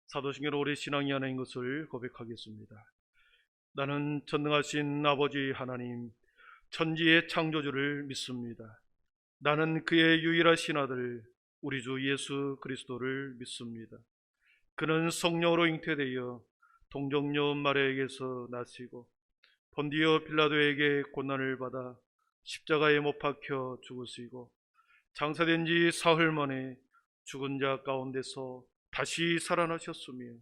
사도신경으로 우리 신앙이 하나인 것을 고백하겠습니다. 나는 전능하신 아버지 하나님, 천지의 창조주를 믿습니다. 나는 그의 유일하신 아들 우리 주 예수 그리스도를 믿습니다. 그는 성령으로 잉태되어 동정녀 마리아에게서 나시고 본디오 빌라도에게 고난을 받아 십자가에 못 박혀 죽으시고 장사된 지 사흘 만에 죽은 자 가운데서 다시 살아나셨으며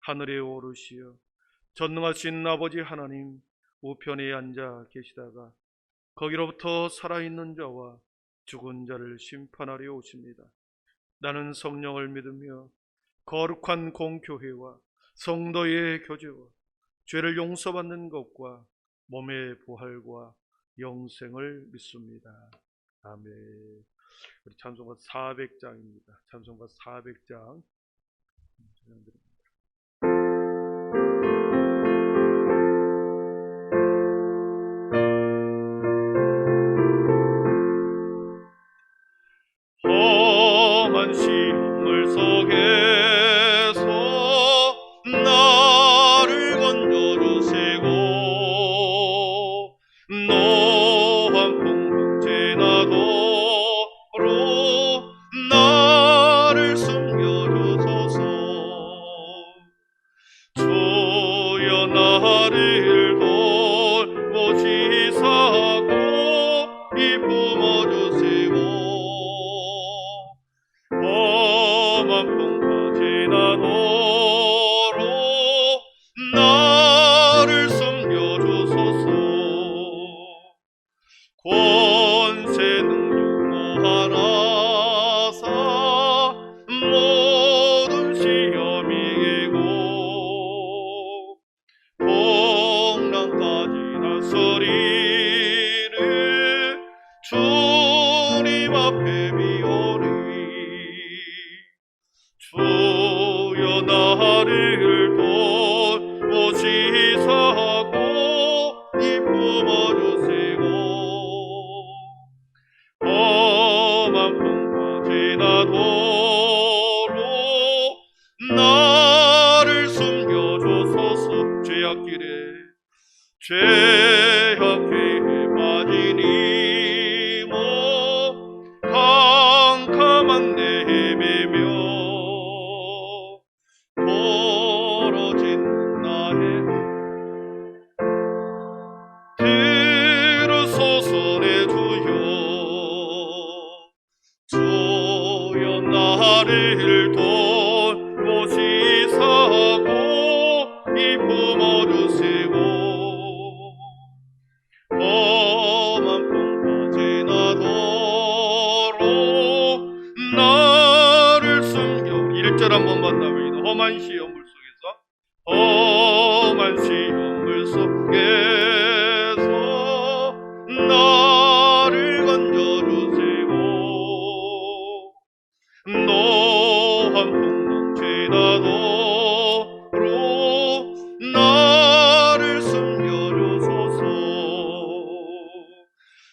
하늘에 오르시어 전능하신 아버지 하나님 우편에 앉아 계시다가 거기로부터 살아있는 자와 죽은 자를 심판하려 오십니다. 나는 성령을 믿으며 거룩한 공교회와 성도의 교제와 죄를 용서받는 것과 몸의 부활과 영생을 믿습니다. 아멘. 우리 찬송가 400장입니다. 찬송가 400장 찬양드립니다. 험한 시험을 속에서 나를 건져주시고 노한 풍랑 지나도록 나를 숨겨주소서. 주여 나를 돌보시사고 이 품어주시고 험한 풍파 지나도록 나를 숨겨주소서. 권세 능력 모하나사 모든 시험이 이기고 풍랑까지 다스리는 주님 앞에 비오리. 주여 나를 돌보시사고 이 품어주시고 험한 풍파 지나도록 나를 숨겨주소서. 죄악길에 빠진 이모 캄캄한 내비며 벌어진 나의 들으소서 내 주여 나를 돌보시사고 이 품어주시고 험한 풍파 지나도록 나를 숨겨. 1절 한번 만나봅니다. 험한 시험물 속에서 나를 건져주시고 노한 풍랑 지나도록 나를 숨겨주소서.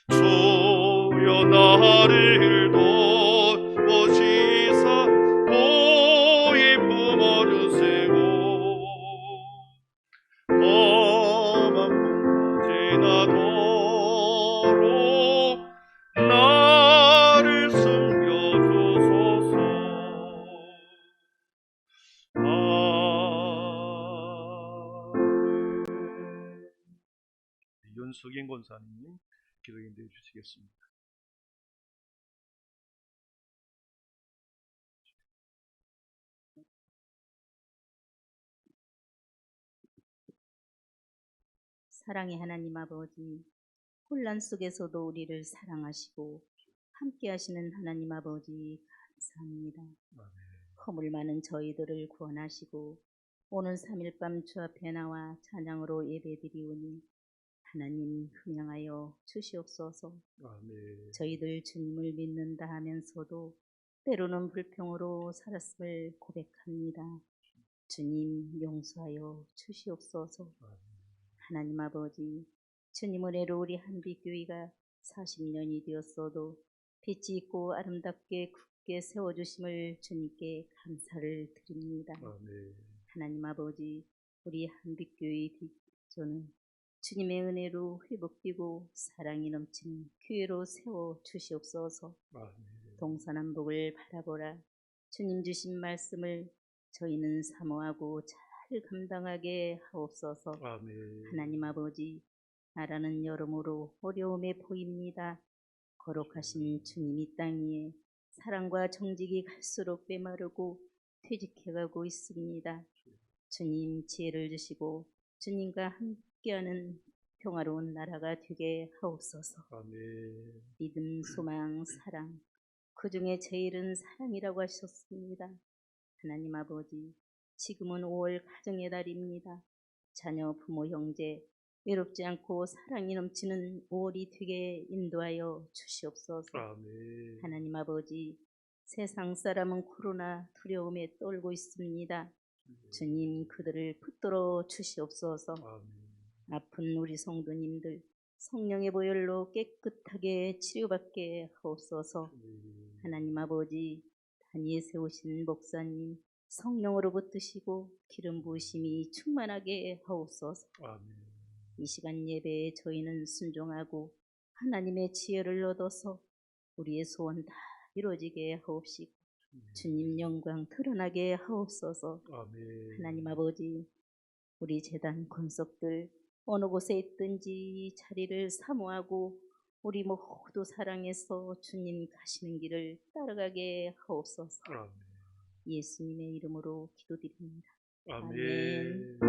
주여 나를 돌보시사 보이 품어주시고 험한 풍파 지나도록 나를 숨겨주소서. 윤석인 권사님 기도 인도해 주시겠습니다. 사랑의 하나님 아버지, 혼란 속에서도 우리를 사랑하시고 함께 하시는 하나님 아버지 감사합니다. 허물 많은 저희들을 구원하시고 오늘 3일 밤 주 앞에 나와 찬양으로 예배드리오니 하나님 흥양하여 주시옵소서. 아멘. 저희들 주님을 믿는다 하면서도 때로는 불평으로 살았음을 고백합니다. 주님 용서하여 주시옵소서. 하나님 아버지, 주님 은혜로 우리 한빛교회가 40년이 되었어도 빛이 있고 아름답게 굳게 세워주심을 주님께 감사를 드립니다. 아멘. 하나님 아버지, 우리 한빛교회의 뒷전은 주님의 은혜로 회복되고 사랑이 넘치는 교회로 세워 주시옵소서. 아멘. 동서남북을 바라보라. 주님 주신 말씀을 저희는 사모하고 잘 감당하게 하옵소서. 아멘. 하나님 아버지, 나라는 여러모로 어려움에 보입니다. 거룩하신 주님 이 땅 위에 사랑과 정직이 갈수록 메마르고 퇴직해가고 있습니다. 주님 지혜를 주시고 주님과 함께하는 평화로운 나라가 되게 하옵소서. 아멘. 믿음, 소망, 사랑, 그 중에 제일은 사랑이라고 하셨습니다. 하나님 아버지, 지금은 5월 가정의 달입니다. 자녀, 부모, 형제 외롭지 않고 사랑이 넘치는 5월이 되게 인도하여 주시옵소서. 아멘. 하나님 아버지, 세상 사람은 코로나 두려움에 떨고 있습니다. 주님 그들을 붙들어 주시옵소서. 아멘. 아픈 우리 성도님들 성령의 보혈로 깨끗하게 치료받게 하옵소서. 하나님 아버지, 단위에 세우신 목사님 성령으로 붙드시고 기름 부으심이 충만하게 하옵소서. 아멘. 이 시간 예배에 저희는 순종하고 하나님의 지혜를 얻어서 우리의 소원 다 이루어지게 하옵시고 주님 영광 드러나게 하옵소서. 아멘. 하나님 아버지, 우리 재단 권속들 어느 곳에 있든지 자리를 사모하고 우리 모두 사랑해서 주님 가시는 길을 따라가게 하옵소서. 아멘. 예수님의 이름으로 기도드립니다. 아멘.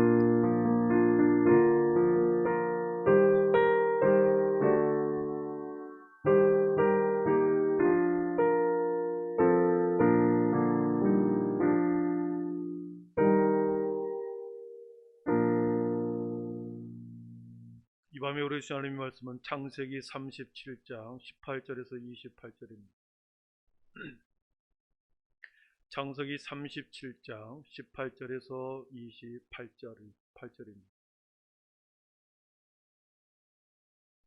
이 밤에 우리 주신 하나님의 말씀은 창세기 37장 18절에서 28절입니다. 창세기 37장 18절에서 28절입니다.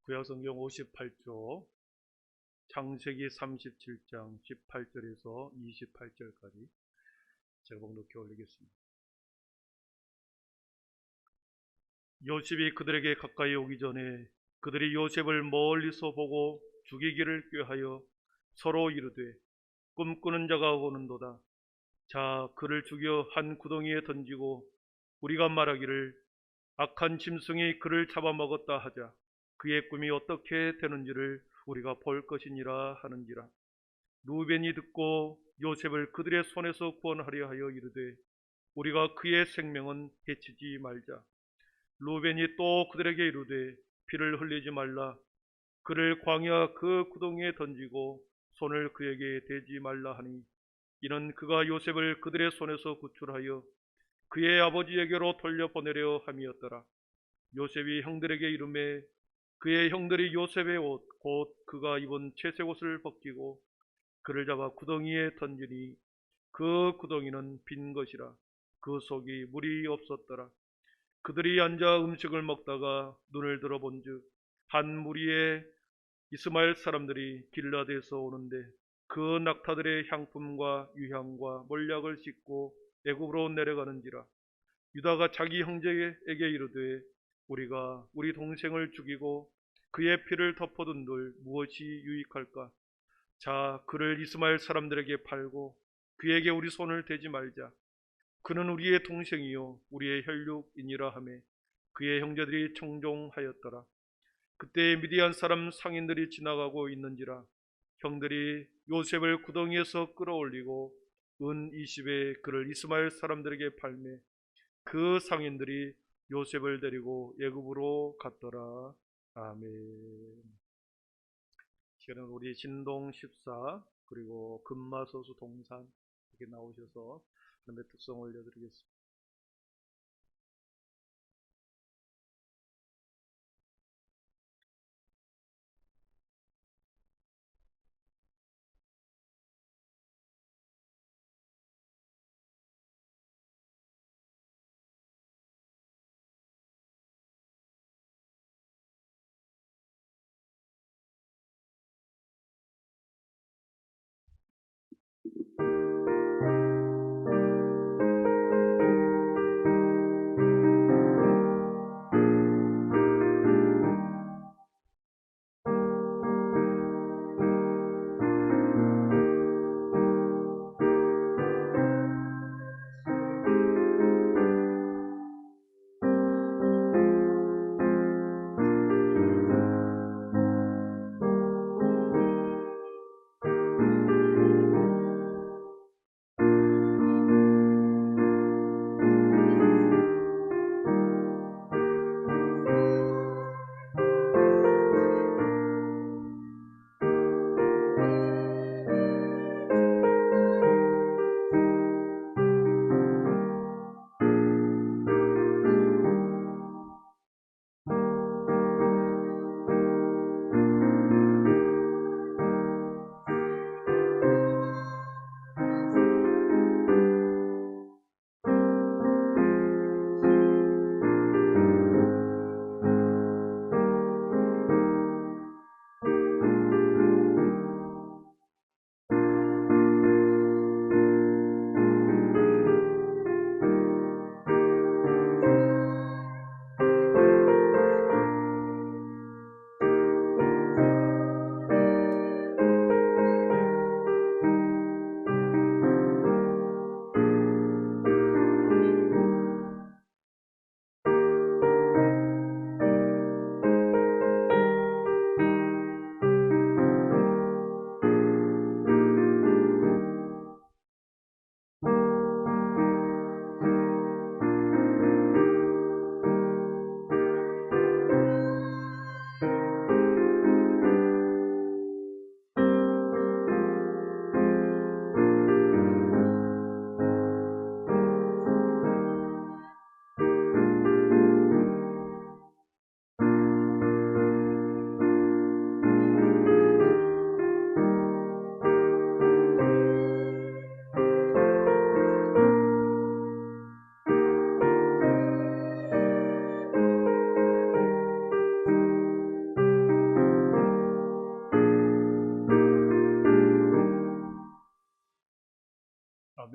구약성경 58조 창세기 37장 18절에서 28절까지 제가 봉독해 올리겠습니다. 요셉이 그들에게 가까이 오기 전에 그들이 요셉을 멀리서 보고 죽이기를 꾀하여 서로 이르되 꿈꾸는 자가 오는도다. 자, 그를 죽여 한 구덩이에 던지고 우리가 말하기를 악한 짐승이 그를 잡아먹었다 하자. 그의 꿈이 어떻게 되는지를 우리가 볼 것이니라 하는지라. 루벤이 듣고 요셉을 그들의 손에서 구원하려 하여 이르되 우리가 그의 생명은 해치지 말자. 루벤이 또 그들에게 이르되 피를 흘리지 말라. 그를 광야 그 구덩이에 던지고 손을 그에게 대지 말라 하니 이는 그가 요셉을 그들의 손에서 구출하여 그의 아버지에게로 돌려보내려 함이었더라. 요셉이 형들에게 이르매 그의 형들이 요셉의 옷 곧 그가 입은 채색 옷을 벗기고 그를 잡아 구덩이에 던지니 그 구덩이는 빈 것이라. 그 속이 물이 없었더라. 그들이 앉아 음식을 먹다가 눈을 들어본즉 한 무리의 이스마엘 사람들이 길라드에서 오는데 그 낙타들의 향품과 유향과 몰약을 싣고 애굽으로 내려가는지라. 유다가 자기 형제에게 이르되 우리가 우리 동생을 죽이고 그의 피를 덮어둔들 무엇이 유익할까? 자, 그를 이스마엘 사람들에게 팔고 그에게 우리 손을 대지 말자. 그는 우리의 동생이요 우리의 혈육이니라 하매 그의 형제들이 청종하였더라. 그때 미디안 사람 상인들이 지나가고 있는지라. 형들이 요셉을 구덩이에서 끌어올리고 은 20에 그를 이스마엘 사람들에게 팔매 그 상인들이 요셉을 데리고 애굽으로 갔더라. 아멘. 시간은 우리 신동 14 그리고 금마소수 동산 이렇게 나오셔서 하나님의 특성 올려드리겠습니다.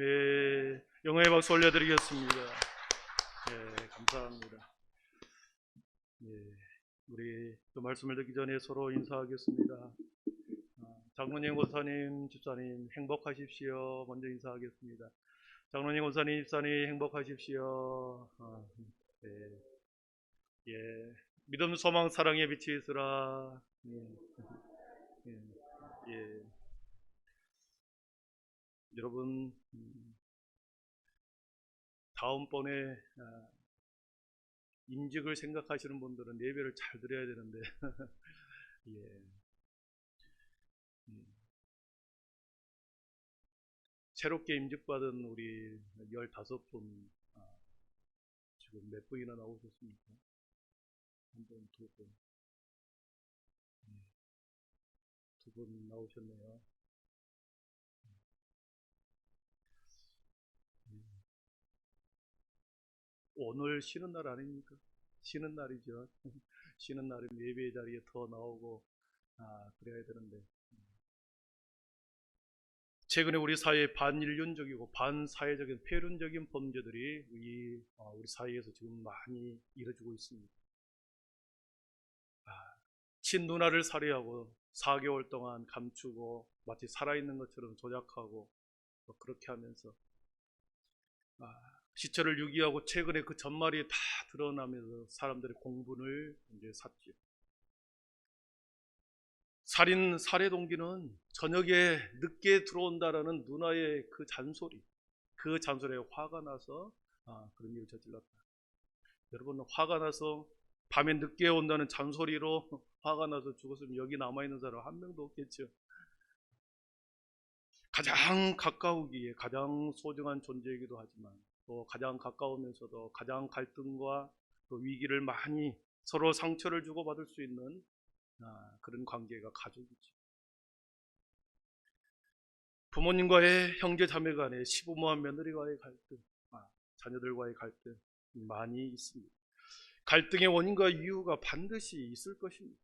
아멘. 영광의 박수 올려드리겠습니다. 네, 감사합니다. 네, 우리 또 말씀을 듣기 전에 서로 인사하겠습니다. 장로님, 권사님, 집사님 행복하십시오. 먼저 인사하겠습니다. 장로님, 권사님, 집사님 행복하십시오. 네, 예, 믿음, 소망, 사랑의 빛이 있으라. 예, 예. 여러분, 다음번에 임직을 생각하시는 분들은 예배를 잘 드려야 되는데 예. 새롭게 임직받은 우리 15분 지금 몇 분이나 나오셨습니까? 한 분, 두 분, 두 분 나오셨네요. 오늘 쉬는 날 아닙니까? 쉬는 날이죠. 쉬는 날은 예배 자리에 더 나오고 그래야 되는데 최근에 우리 사회에 반인륜적이고 반사회적인 폐륜적인 범죄들이 우리 사회에서 지금 많이 이루어지고 있습니다. 친누나를 살해하고 4개월 동안 감추고 마치 살아있는 것처럼 조작하고 그렇게 하면서 시체를 유기하고 최근에 그 전말이 다 드러나면서 사람들의 공분을 이제 샀죠. 살해 동기는 저녁에 늦게 들어온다라는 누나의 그 잔소리에 화가 나서 그런 일을 저질렀다. 여러분, 화가 나서 밤에 늦게 온다는 잔소리로 화가 나서 죽었으면 여기 남아있는 사람 한 명도 없겠죠. 가장 가까우기에 가장 소중한 존재이기도 하지만 또 가장 가까우면서도 가장 갈등과 또 위기를 많이 서로 상처를 주고받을 수 있는 그런 관계가 가족이죠. 부모님과의 형제 자매 간의 시부모와 며느리와의 갈등, 자녀들과의 갈등 많이 있습니다. 갈등의 원인과 이유가 반드시 있을 것입니다.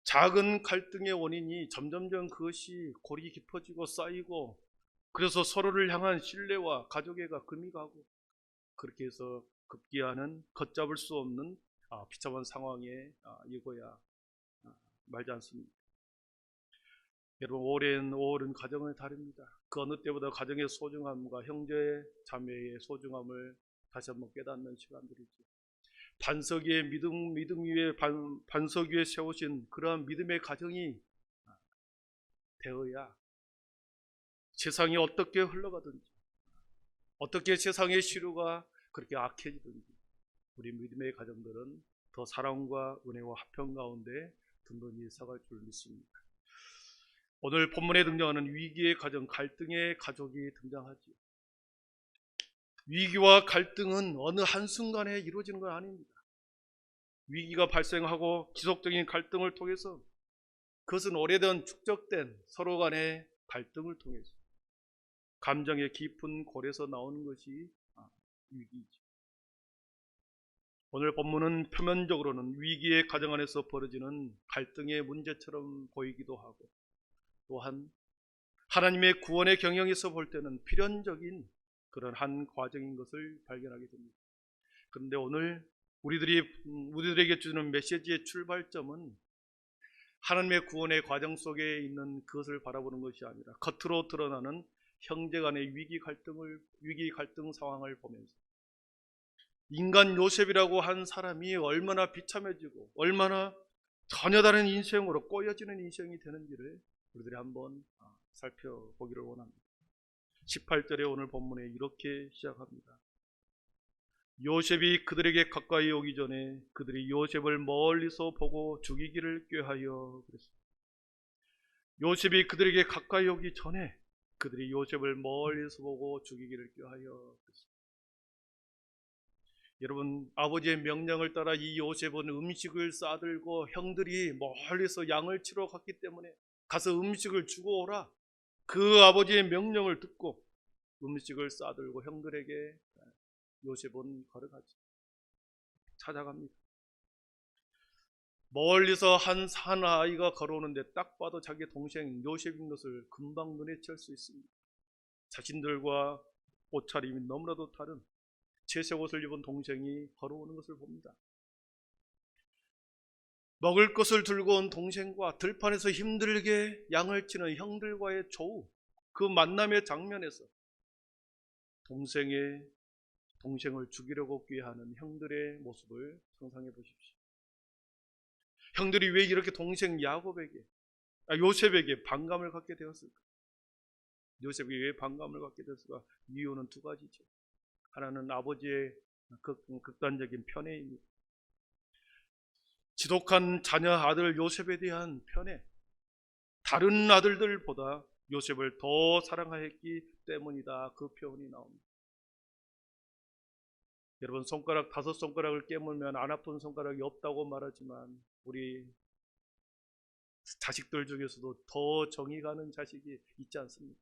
작은 갈등의 원인이 점점점 그것이 골이 깊어지고 쌓이고 그래서 서로를 향한 신뢰와 가족애가 금이 가고 그렇게 해서 급기야는 걷잡을 수 없는 비참한 상황에 이거야 말지 않습니다. 여러분, 올해는 5월은 가정의 달입니다. 그 어느 때보다 가정의 소중함과 형제 자매의 소중함을 다시 한번 깨닫는 시간들이죠. 반석 위에 믿음 위에 반석 위에 세우신 그러한 믿음의 가정이 되어야 세상이 어떻게 흘러가든지 어떻게 세상의 시류가 그렇게 악해지든지 우리 믿음의 가정들은 더 사랑과 은혜와 화평 가운데 든든히 서갈 줄 믿습니다. 오늘 본문에 등장하는 위기의 가정, 갈등의 가족이 등장하죠. 위기와 갈등은 어느 한순간에 이루어지는 건 아닙니다. 위기가 발생하고 지속적인 갈등을 통해서 그것은 오래된 축적된 서로 간의 갈등을 통해서 감정의 깊은 골에서 나오는 것이 위기이죠. 오늘 본문은 표면적으로는 위기의 가정 안에서 벌어지는 갈등의 문제처럼 보이기도 하고 또한 하나님의 구원의 경영에서 볼 때는 필연적인 그런 한 과정인 것을 발견하게 됩니다. 그런데 오늘 우리들에게 주는 메시지의 출발점은 하나님의 구원의 과정 속에 있는 그것을 바라보는 것이 아니라 겉으로 드러나는 형제 간의 위기 갈등 상황을 보면서 인간 요셉이라고 한 사람이 얼마나 비참해지고 얼마나 전혀 다른 인생으로 꼬여지는 인생이 되는지를 우리들이 한번 살펴보기를 원합니다. 18절에 오늘 본문에 이렇게 시작합니다. 요셉이 그들에게 가까이 오기 전에 그들이 요셉을 멀리서 보고 죽이기를 꾀하여 그랬습니다. 요셉이 그들에게 가까이 오기 전에 그들이 요셉을 멀리서 보고 죽이기를 꾀하여 그랬습니다. 여러분, 아버지의 명령을 따라 이 요셉은 음식을 싸들고 형들이 멀리서 양을 치러 갔기 때문에 가서 음식을 주고 오라, 그 아버지의 명령을 듣고 음식을 싸들고 형들에게 요셉은 걸어가죠. 찾아갑니다. 멀리서 한 아이가 걸어오는데 딱 봐도 자기 동생 요셉인 것을 금방 눈에 띌 수 있습니다. 자신들과 옷차림이 너무나도 다른 채색 옷을 입은 동생이 걸어오는 것을 봅니다. 먹을 것을 들고 온 동생과 들판에서 힘들게 양을 치는 형들과의 조우, 그 만남의 장면에서 동생을 죽이려고 꾀하는 형들의 모습을 상상해 보십시오. 형들이 왜 이렇게 동생 요셉에게 반감을 갖게 되었을까? 요셉이 왜 반감을 갖게 되었을까? 이유는 두 가지죠. 하나는 아버지의 극단적인 편애입니다. 지독한 자녀 아들 요셉에 대한 편애, 다른 아들들보다 요셉을 더 사랑하였기 때문이다. 그 표현이 나옵니다. 여러분, 다섯 손가락을 깨물면 안 아픈 손가락이 없다고 말하지만 우리 자식들 중에서도 더 정이 가는 자식이 있지 않습니까?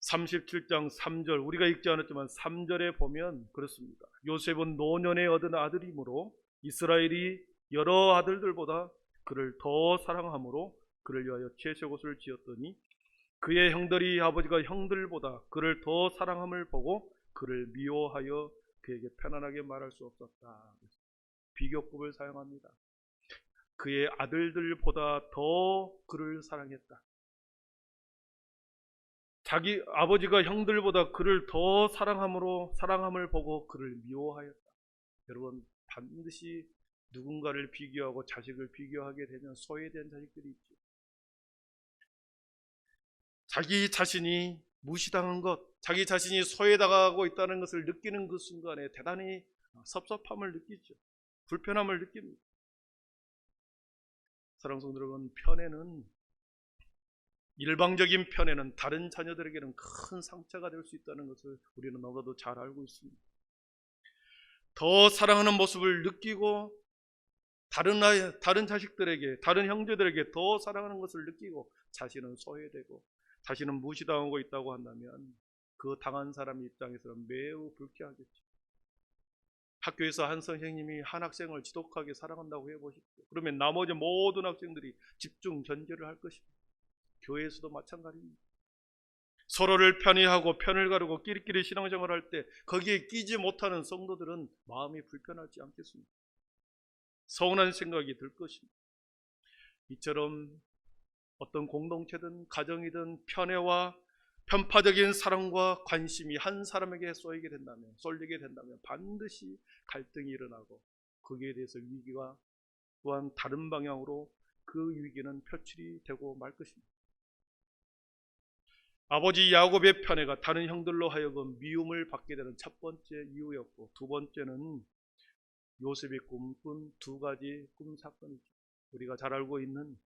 37장 3절, 우리가 읽지 않았지만 3절에 보면 그렇습니다. 요셉은 노년에 얻은 아들이므로 이스라엘이 여러 아들들보다 그를 더 사랑함으로 그를 위하여 채색옷을 지었더니 그의 형들이 아버지가 형들보다 그를 더 사랑함을 보고 그를 미워하여 그에게 편안하게 말할 수 없었다. 비교법을 사용합니다. 그의 아들들보다 더 그를 사랑했다. 자기 아버지가 형들보다 그를 더 사랑함을 보고 그를 미워하였다. 여러분, 반드시 누군가를 비교하고 자식을 비교하게 되면 소외된 자식들이 있죠. 자기 자신이 무시당한 것, 자기 자신이 소외당하고 있다는 것을 느끼는 그 순간에 대단히 섭섭함을 느끼죠. 불편함을 느낍니다. 사랑하는 성도 여러분, 일방적인 편애는 다른 자녀들에게는 큰 상처가 될 수 있다는 것을 우리는 너무나도 잘 알고 있습니다. 더 사랑하는 모습을 느끼고 다른 자식들에게, 다른 형제들에게 더 사랑하는 것을 느끼고 자신은 소외되고 자신은 무시당하고 있다고 한다면 그 당한 사람 입장에서는 매우 불쾌하겠죠. 학교에서 한 선생님이 한 학생을 지독하게 사랑한다고 해보십시오. 그러면 나머지 모든 학생들이 집중 견제를 할 것입니다. 교회에서도 마찬가지입니다. 서로를 편애하고 편을 가르고 끼리끼리 신앙생활을 할 때 거기에 끼지 못하는 성도들은 마음이 불편하지 않겠습니까? 서운한 생각이 들 것입니다. 이처럼 어떤 공동체든 가정이든 편애와 편파적인 사랑과 관심이 한 사람에게 쏠리게 된다면 반드시 갈등이 일어나고 거기에 대해서 위기가 또한 다른 방향으로 그 위기는 표출이 되고 말 것입니다. 아버지 야곱의 편애가 다른 형들로 하여금 미움을 받게 되는 첫 번째 이유였고, 두 번째는 요셉이 꿈꾼 두 가지 꿈 사건이죠. 우리가 잘 알고 있는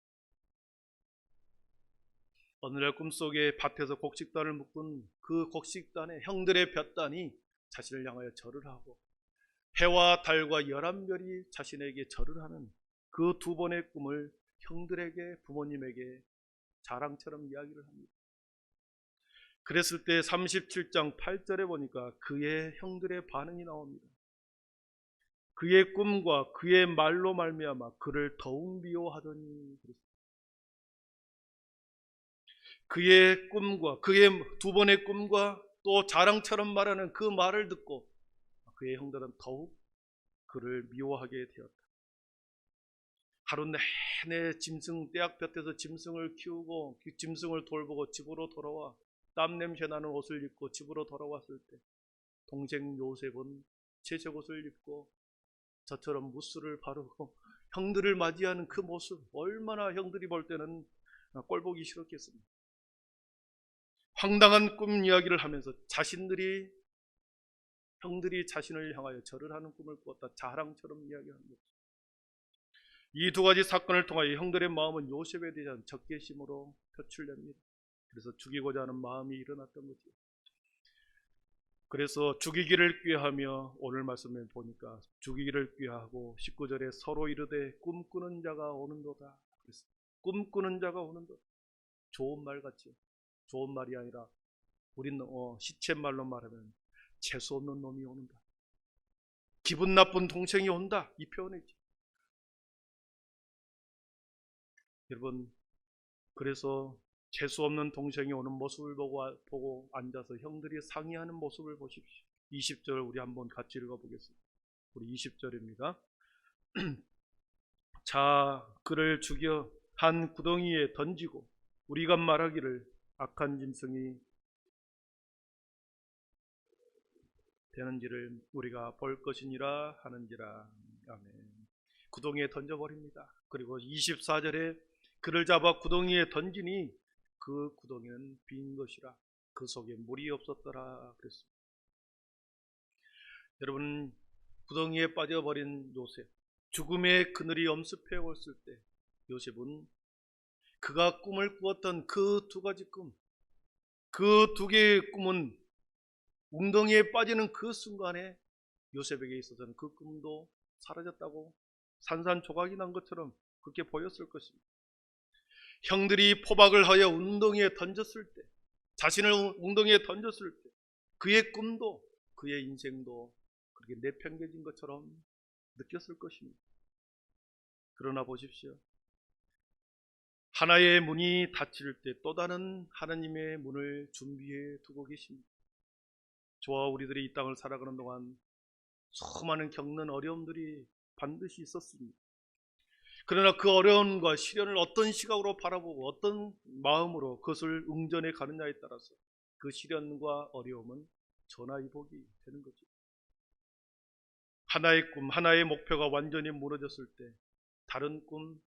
어느 날 꿈속에 밭에서 곡식단을 묶은 그 곡식단의 형들의 볕단이 자신을 향하여 절을 하고 해와 달과 11별이 자신에게 절을 하는 그 두 번의 꿈을 형들에게, 부모님에게 자랑처럼 이야기를 합니다. 그랬을 때 37장 8절에 보니까 그의 형들의 반응이 나옵니다. 그의 꿈과 그의 말로 말미암아 그를 더욱 미워하더니, 그의 꿈과 그의 두 번의 꿈과 또 자랑처럼 말하는 그 말을 듣고 그의 형들은 더욱 그를 미워하게 되었다. 하루 내내 떼약 볕에서 짐승을 키우고 그 짐승을 돌보고 집으로 돌아와 땀 냄새 나는 옷을 입고 집으로 돌아왔을 때 동생 요셉은 채색 옷을 입고 저처럼 무스를 바르고 형들을 맞이하는 그 모습, 얼마나 형들이 볼 때는 꼴보기 싫었겠습니까? 황당한 꿈 이야기를 하면서 형들이 자신을 향하여 절을 하는 꿈을 꾸었다, 자랑처럼 이야기하는 거죠. 이 두 가지 사건을 통하여 형들의 마음은 요셉에 대한 적개심으로 표출됩니다. 그래서 죽이고자 하는 마음이 일어났던 거죠. 그래서 죽이기를 꾀하며, 오늘 말씀에 보니까 죽이기를 꾀하고 19절에 서로 이르되 꿈꾸는 자가 오는도다. 꿈꾸는 자가 오는도다. 좋은 말 같죠. 좋은 말이 아니라 우리는 시쳇말로 말하면 재수 없는 놈이 오는다, 기분 나쁜 동생이 온다, 이 표현이죠. 여러분, 그래서 재수 없는 동생이 오는 모습을 보고 앉아서 형들이 상의하는 모습을 보십시오. 20절 우리 한번 같이 읽어보겠습니다. 우리 20절입니다. 자, 그를 죽여 한 구덩이에 던지고 우리가 말하기를 악한 짐승이 되는지를 우리가 볼 것이니라 하는지라. 아멘. 구덩이에 던져버립니다. 그리고 24절에 그를 잡아 구덩이에 던지니 그 구덩이는 빈 것이라 그 속에 물이 없었더라 그랬습니다. 여러분, 구덩이에 빠져버린 요셉, 죽음의 그늘이 엄습해 왔을 때 요셉은 그가 꿈을 꾸었던 그 두 가지 꿈, 그 두 개의 꿈은 웅덩이에 빠지는 그 순간에 요셉에게 있어서는 그 꿈도 사라졌다고 산산조각이 난 것처럼 그렇게 보였을 것입니다. 형들이 포박을 하여 웅덩이에 던졌을 때, 자신을 웅덩이에 던졌을 때 그의 꿈도 그의 인생도 그렇게 내팽개진 것처럼 느꼈을 것입니다. 그러나 보십시오. 하나의 문이 닫힐 때 또 다른 하나님의 문을 준비해 두고 계십니다. 저와 우리들이 이 땅을 살아가는 동안 수많은 겪는 어려움들이 반드시 있었습니다. 그러나 그 어려움과 시련을 어떤 시각으로 바라보고 어떤 마음으로 그것을 응전해 가느냐에 따라서 그 시련과 어려움은 전화위복이 되는 거죠. 하나의 꿈, 하나의 목표가 완전히 무너졌을 때 다른 꿈,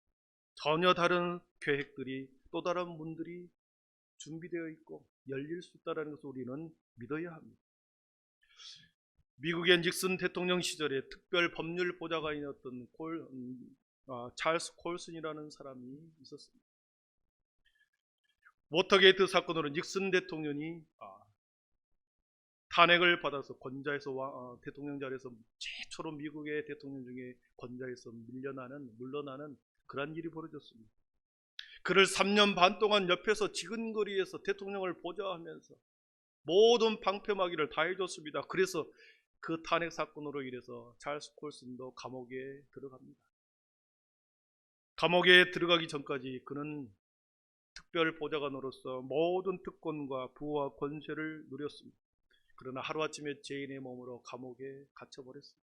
전혀 다른 계획들이 또 다른 문들이 준비되어 있고 열릴 수 있다는 것을 우리는 믿어야 합니다. 미국의 닉슨 대통령 시절에 특별 법률 보좌관이었던 찰스 콜슨이라는 사람이 있었습니다. 워터게이트 사건으로 닉슨 대통령이 탄핵을 받아서 권좌에서 대통령 자리에서 최초로 미국의 대통령 중에 권좌에서 물러나는 그런 일이 벌어졌습니다. 그를 3년 반 동안 옆에서 지근거리에서 대통령을 보좌하면서 모든 방패막이를 다 해줬습니다. 그래서 그 탄핵 사건으로 인해서 찰스 콜슨도 감옥에 들어갑니다. 감옥에 들어가기 전까지 그는 특별 보좌관으로서 모든 특권과 부와 권세를 누렸습니다. 그러나 하루아침에 죄인의 몸으로 감옥에 갇혀버렸습니다.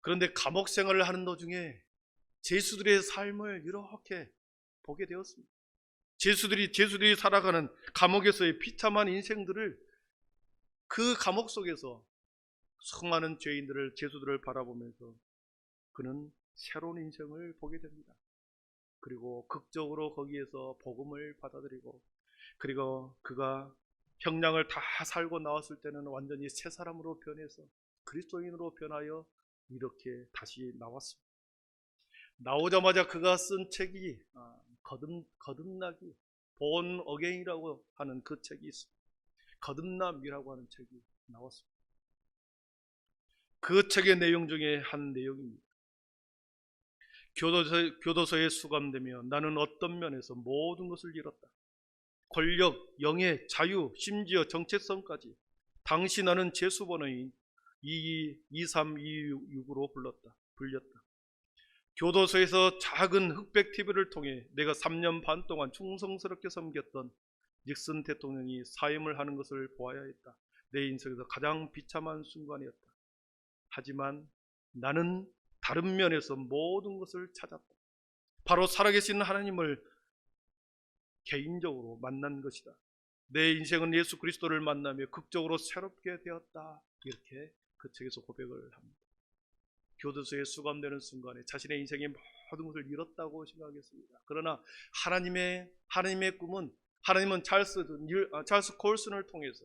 그런데 감옥 생활을 하는 도중에 죄수들의 삶을 이렇게 보게 되었습니다. 죄수들이 살아가는 감옥에서의 비참한 인생들을 그 감옥 속에서 수많은 죄수들을 바라보면서 그는 새로운 인생을 보게 됩니다. 그리고 극적으로 거기에서 복음을 받아들이고, 그리고 그가 형량을 다 살고 나왔을 때는 완전히 새 사람으로 변해서 그리스도인으로 변하여 이렇게 다시 나왔습니다. 나오자마자 그가 쓴 책이 거듭나기, 본 어게인이라고 하는 그 책이 있습니다. 거듭남이라고 하는 책이 나왔습니다. 그 책의 내용 중에 한 내용입니다. 교도소에 수감되며 나는 어떤 면에서 모든 것을 잃었다. 권력, 영예, 자유, 심지어 정체성까지. 당시 나는 재수번호인 22326으로 불렸다. 교도소에서 작은 흑백 TV를 통해 내가 3년 반 동안 충성스럽게 섬겼던 닉슨 대통령이 사임을 하는 것을 보아야 했다. 내 인생에서 가장 비참한 순간이었다. 하지만 나는 다른 면에서 모든 것을 찾았다. 바로 살아계신 하나님을 개인적으로 만난 것이다. 내 인생은 예수 그리스도를 만나며 극적으로 새롭게 되었다. 이렇게 그 책에서 고백을 합니다. 교도소에 수감되는 순간에 자신의 인생의 모든 것을 잃었다고 생각했습니다. 그러나 하나님의 꿈은, 하나님은 찰스 콜슨을 통해서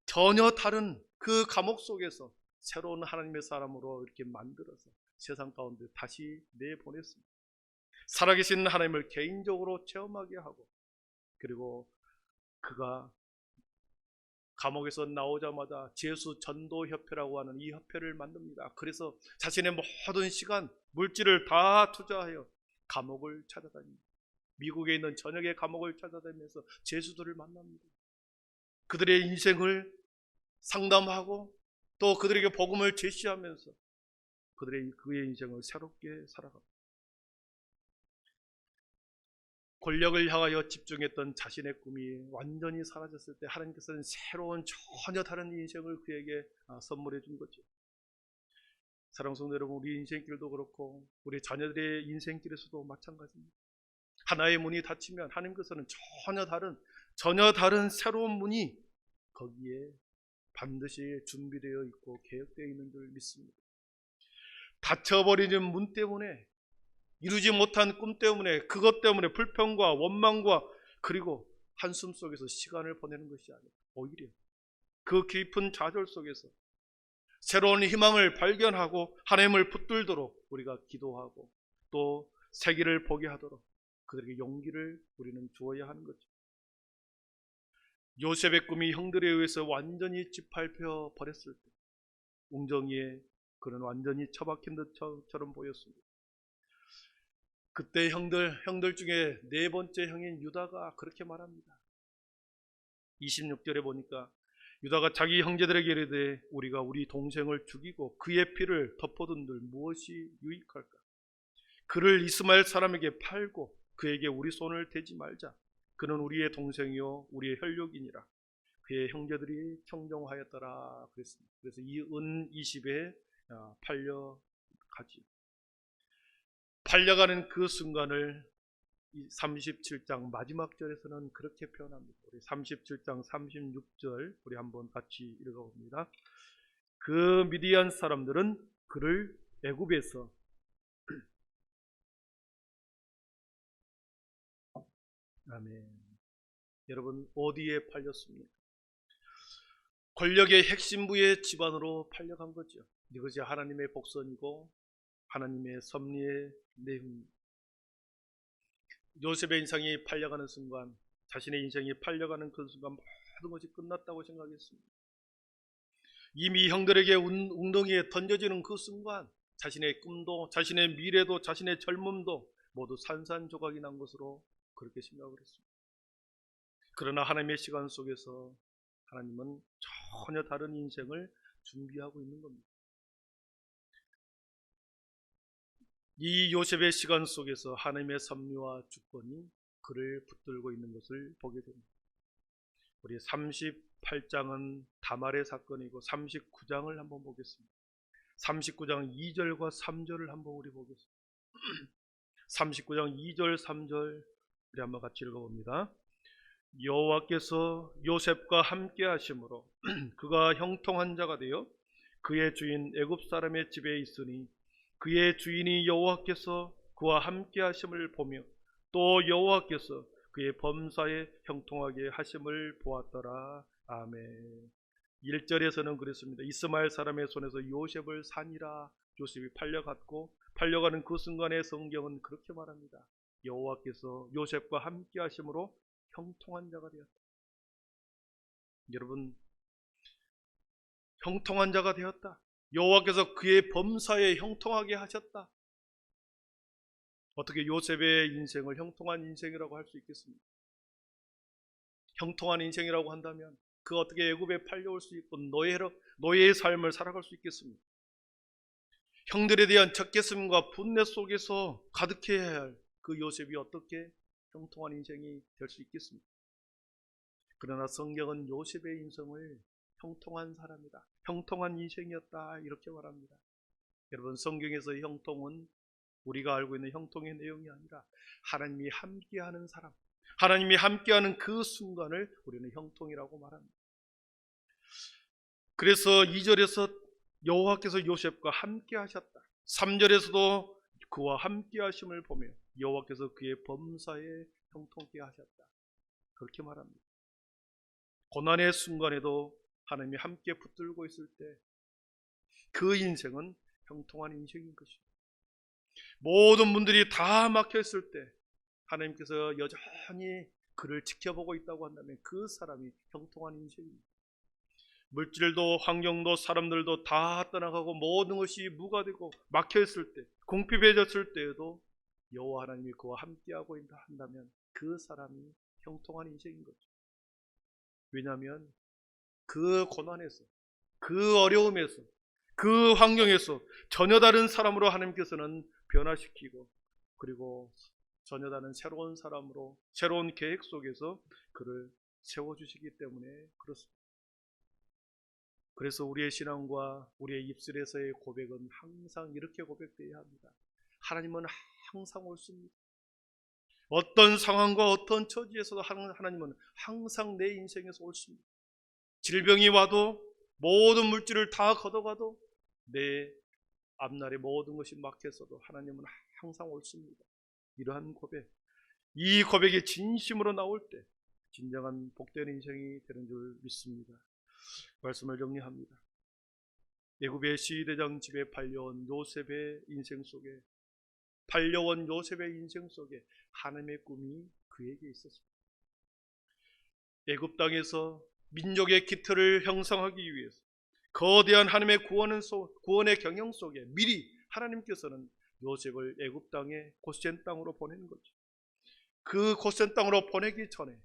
전혀 다른 그 감옥 속에서 새로운 하나님의 사람으로 이렇게 만들어서 세상 가운데 다시 내보냈습니다. 살아계신 하나님을 개인적으로 체험하게 하고, 그리고 그가 감옥에서 나오자마자 재수 전도 협회라고 하는 이 협회를 만듭니다. 그래서 자신의 모든 시간, 물질을 다 투자하여 감옥을 찾아다닙니다. 미국에 있는 전역의 감옥을 찾아다니면서 재수들을 만납니다. 그들의 인생을 상담하고 또 그들에게 복음을 제시하면서 그의 인생을 새롭게 살아갑니다. 권력을 향하여 집중했던 자신의 꿈이 완전히 사라졌을 때 하나님께서는 새로운 전혀 다른 인생을 그에게 선물해 준 거죠. 사랑하는 성도 여러분, 우리 인생길도 그렇고 우리 자녀들의 인생길에서도 마찬가지입니다. 하나의 문이 닫히면 하나님께서는 전혀 다른 새로운 문이 거기에 반드시 준비되어 있고 계획되어 있는 줄 믿습니다. 닫혀버리는 문 때문에, 이루지 못한 꿈 때문에, 그것 때문에 불평과 원망과 그리고 한숨 속에서 시간을 보내는 것이 아니라 오히려 그 깊은 좌절 속에서 새로운 희망을 발견하고 하나님을 붙들도록 우리가 기도하고 또 새 길을 보게 하도록 그들에게 용기를 우리는 주어야 하는 거죠. 요셉의 꿈이 형들에 의해서 완전히 짓밟혀 버렸을 때 웅덩이에 그는 완전히 처박힌 듯처럼 보였습니다. 그때 형들 중에 네 번째 형인 유다가 그렇게 말합니다. 26절에 보니까 유다가 자기 형제들에게 이르되 우리가 우리 동생을 죽이고 그의 피를 덮어둔들 무엇이 유익할까? 그를 이스마엘 사람에게 팔고 그에게 우리 손을 대지 말자. 그는 우리의 동생이요 우리의 혈육이니라. 그의 형제들이 청정하였더라 그랬습니다. 그래서 이 은 20에 팔려가지. 팔려가는 그 순간을 37장 마지막 절에서는 그렇게 표현합니다. 우리 37장 36절 우리 한번 같이 읽어봅니다. 그 미디안 사람들은 그를 애굽에서 아멘. 여러분 어디에 팔렸습니까? 권력의 핵심부의 집안으로 팔려간 거죠. 이것이 하나님의 복선이고 하나님의 섭리의 내용입니다. 요셉의 인생이 팔려가는 순간, 자신의 인생이 팔려가는 그 순간 모든 것이 끝났다고 생각했습니다. 이미 형들에게 웅덩이에 던져지는 그 순간 자신의 꿈도 자신의 미래도 자신의 젊음도 모두 산산조각이 난 것으로 그렇게 생각을 했습니다. 그러나 하나님의 시간 속에서 하나님은 전혀 다른 인생을 준비하고 있는 겁니다. 이 요셉의 시간 속에서 하나님의 섭리와 주권이 그를 붙들고 있는 것을 보게 됩니다. 우리 38장은 다말의 사건이고 39장을 한번 보겠습니다. 39장 2절과 3절을 한번 우리 보겠습니다. 39장 2절 3절 우리 한번 같이 읽어봅니다. 여호와께서 요셉과 함께 하심으로 그가 형통한 자가 되어 그의 주인 애굽 사람의 집에 있으니 그의 주인이 여호와께서 그와 함께 하심을 보며 또 여호와께서 그의 범사에 형통하게 하심을 보았더라. 아멘. 1절에서는 그랬습니다. 이스마엘 사람의 손에서 요셉을 산이라. 요셉이 팔려갔고 팔려가는 그 순간에 성경은 그렇게 말합니다. 여호와께서 요셉과 함께 하심으로 형통한 자가 되었다. 여러분, 형통한 자가 되었다. 여호와께서 그의 범사에 형통하게 하셨다. 어떻게 요셉의 인생을 형통한 인생이라고 할 수 있겠습니까? 형통한 인생이라고 한다면 그 어떻게 애굽에 팔려올 수 있고 노예의 삶을 살아갈 수 있겠습니까? 형들에 대한 적개심과 분내 속에서 가득해야 할 그 요셉이 어떻게 형통한 인생이 될 수 있겠습니까? 그러나 성경은 요셉의 인생을 형통한 사람이다, 형통한 인생이었다 이렇게 말합니다. 여러분, 성경에서의 형통은 우리가 알고 있는 형통의 내용이 아니라 하나님이 함께하는 사람, 하나님이 함께하는 그 순간을 우리는 형통이라고 말합니다. 그래서 2절에서 여호와께서 요셉과 함께 하셨다. 3절에서도 그와 함께 하심을 보며 여호와께서 그의 범사에 형통케 하셨다. 그렇게 말합니다. 고난의 순간에도 하나님이 함께 붙들고 있을 때 그 인생은 형통한 인생인 것입니다. 모든 문들이 다 막혀 있을 때 하나님께서 여전히 그를 지켜보고 있다고 한다면 그 사람이 형통한 인생입니다. 물질도 환경도 사람들도 다 떠나가고 모든 것이 무가되고 막혀 있을 때, 궁핍해졌을 때에도 여호와 하나님이 그와 함께하고 있다 한다면 그 사람이 형통한 인생인 거죠. 왜냐하면 그 고난에서, 그 어려움에서, 그 환경에서 전혀 다른 사람으로 하나님께서는 변화시키고 그리고 전혀 다른 새로운 사람으로 새로운 계획 속에서 그를 세워주시기 때문에 그렇습니다. 그래서 우리의 신앙과 우리의 입술에서의 고백은 항상 이렇게 고백되어야 합니다. 하나님은 항상 옳습니다. 어떤 상황과 어떤 처지에서도 하나님은 항상 내 인생에서 옳습니다. 질병이 와도 모든 물질을 다 걷어가도 내 앞날에 모든 것이 막혔어도 하나님은 항상 옳습니다. 이러한 고백, 이 고백이 진심으로 나올 때 진정한 복된 인생이 되는 줄 믿습니다. 말씀을 정리합니다. 애굽의 시대장 집에 팔려온 요셉의 인생 속에 하나님의 꿈이 그에게 있었습니다. 애굽 땅에서 민족의 기틀을 형성하기 위해서 거대한 하나님의 구원의 경영 속에 미리 하나님께서는 요셉을 애굽 땅의 고센 땅으로 보내는 거죠. 그 고센 땅으로 보내기 전에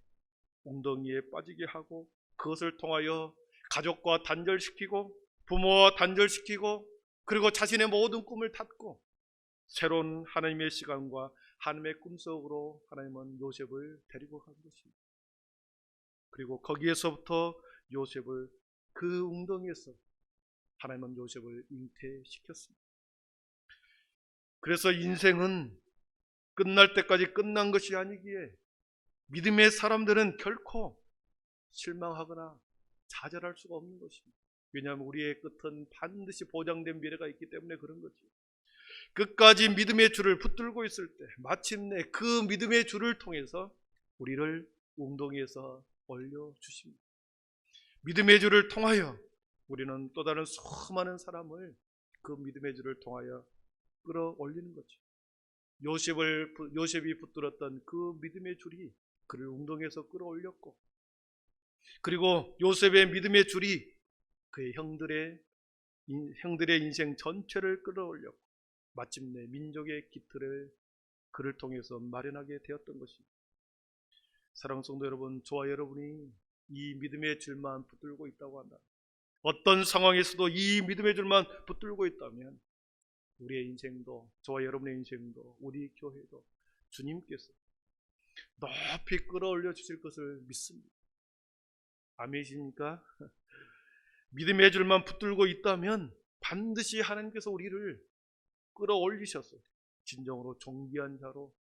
웅덩이에 빠지게 하고 그것을 통하여 가족과 단절시키고 부모와 단절시키고 그리고 자신의 모든 꿈을 닫고 새로운 하나님의 시간과 하나님의 꿈속으로 하나님은 요셉을 데리고 간 것입니다. 그리고 거기에서부터 요셉을 그 웅덩이에서 하나님은 요셉을 잉태시켰습니다. 그래서 인생은 끝날 때까지 끝난 것이 아니기에 믿음의 사람들은 결코 실망하거나 좌절할 수가 없는 것입니다. 왜냐하면 우리의 끝은 반드시 보장된 미래가 있기 때문에 그런 거죠. 끝까지 믿음의 줄을 붙들고 있을 때 마침내 그 믿음의 줄을 통해서 우리를 웅덩이에서 올려주십니다. 믿음의 줄을 통하여 우리는 또 다른 수많은 사람을 그 믿음의 줄을 통하여 끌어올리는 거죠. 요셉이 붙들었던 그 믿음의 줄이 그를 웅덩이에서 끌어올렸고, 그리고 요셉의 믿음의 줄이 그의 형들의 인생 전체를 끌어올렸고 마침내 민족의 기틀을 그를 통해서 마련하게 되었던 것입니다. 사랑하는 성도 여러분, 저와 여러분이 이 믿음의 줄만 붙들고 있다고 한다, 어떤 상황에서도 이 믿음의 줄만 붙들고 있다면 우리의 인생도, 저와 여러분의 인생도, 우리 교회도 주님께서 높이 끌어올려 주실 것을 믿습니다. 아멘이십니까? 믿음의 줄만 붙들고 있다면 반드시 하나님께서 우리를 끌어올리셔서 진정으로 존귀한 자로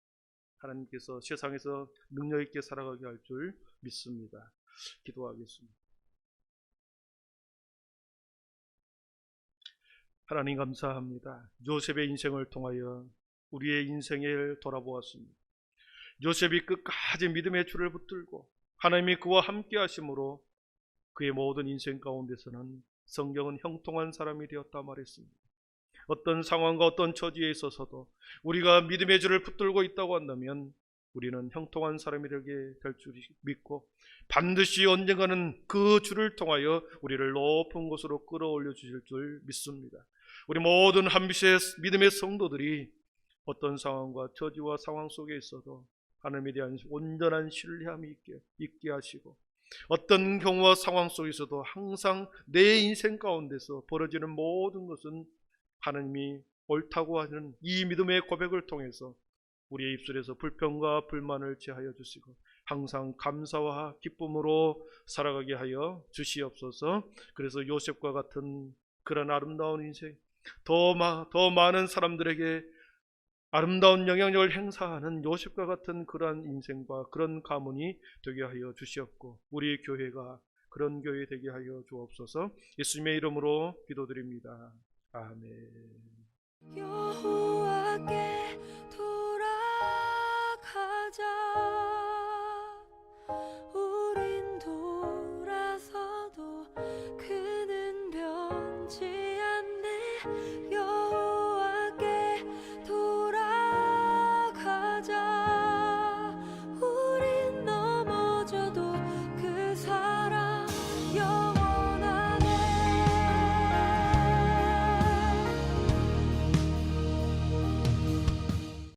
하나님께서 세상에서 능력 있게 살아가게 할 줄 믿습니다. 기도하겠습니다. 하나님 감사합니다. 요셉의 인생을 통하여 우리의 인생을 돌아보았습니다. 요셉이 끝까지 믿음의 줄을 붙들고 하나님이 그와 함께 하심으로 그의 모든 인생 가운데서는 성경은 형통한 사람이 되었다 말했습니다. 어떤 상황과 어떤 처지에 있어서도 우리가 믿음의 줄을 붙들고 있다고 한다면 우리는 형통한 사람이 되게 될 줄 믿고 반드시 언젠가는 그 줄을 통하여 우리를 높은 곳으로 끌어올려 주실 줄 믿습니다. 우리 모든 한빛의 믿음의 성도들이 어떤 상황과 처지와 상황 속에 있어도 하나님에 대한 온전한 신뢰함이 있게 하시고, 어떤 경우와 상황 속에서도 항상 내 인생 가운데서 벌어지는 모든 것은 하나님이 옳다고 하는 이 믿음의 고백을 통해서 우리의 입술에서 불평과 불만을 제하여 주시고 항상 감사와 기쁨으로 살아가게 하여 주시옵소서. 그래서 요셉과 같은 그런 아름다운 인생, 더 많은 사람들에게 아름다운 영향력을 행사하는 요셉과 같은 그러한 인생과 그런 가문이 되게 하여 주시옵고 우리 교회가 그런 교회 되게 하여 주옵소서. 예수님의 이름으로 기도드립니다. 아멘. 여호와께 돌아가자. 우린 돌아서도 그는 변치 않네. 여호와께